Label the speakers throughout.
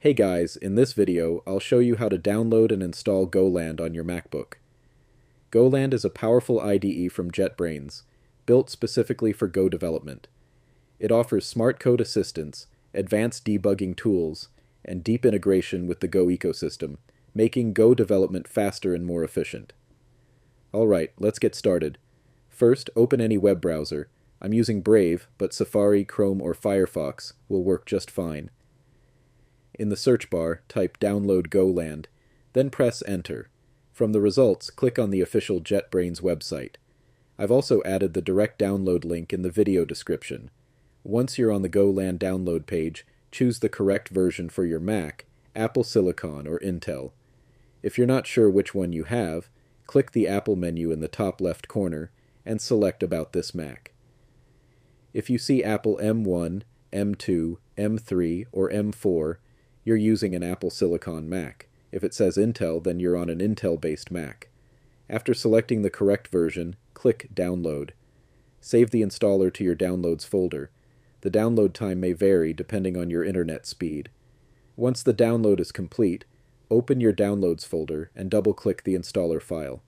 Speaker 1: Hey guys, in this video, I'll show you how to download and install GoLand on your MacBook. GoLand is a powerful IDE from JetBrains, built specifically for Go development. It offers smart code assistance, advanced debugging tools, and deep integration with the Go ecosystem, making Go development faster and more efficient. Alright, let's get started. First, open any web browser. I'm using Brave, but Safari, Chrome, or Firefox will work just fine. In the search bar, type Download GoLand, then press Enter. From the results, click on the official JetBrains website. I've also added the direct download link in the video description. Once you're on the GoLand download page, choose the correct version for your Mac, Apple Silicon or Intel. If you're not sure which one you have, click the Apple menu in the top left corner and select About this Mac. If you see Apple M1, M2, M3, or M4, you're using an Apple Silicon Mac. If it says Intel, then you're on an Intel-based Mac. After selecting the correct version, click Download. Save the installer to your Downloads folder. The download time may vary depending on your internet speed. Once the download is complete, open your Downloads folder and double-click the installer file.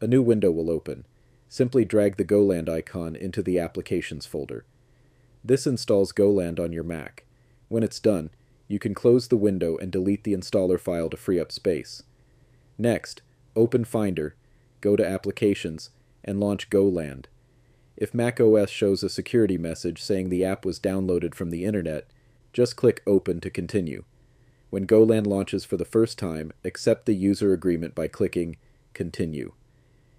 Speaker 1: A new window will open. Simply drag the GoLand icon into the Applications folder. This installs GoLand on your Mac. When it's done, you can close the window and delete the installer file to free up space. Next, open Finder, go to Applications, and launch GoLand. If macOS shows a security message saying the app was downloaded from the internet, just click Open to continue. When GoLand launches for the first time, accept the user agreement by clicking Continue.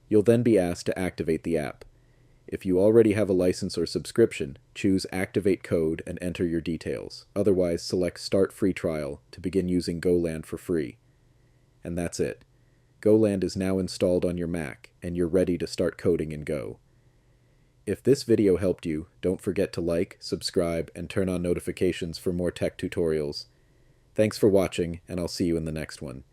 Speaker 1: You'll then be asked to activate the app. If you already have a license or subscription, choose Activate Code and enter your details. Otherwise, select Start Free Trial to begin using GoLand for free. And that's it. GoLand is now installed on your Mac, and you're ready to start coding in Go. If this video helped you, don't forget to like, subscribe, and turn on notifications for more tech tutorials. Thanks for watching, and I'll see you in the next one.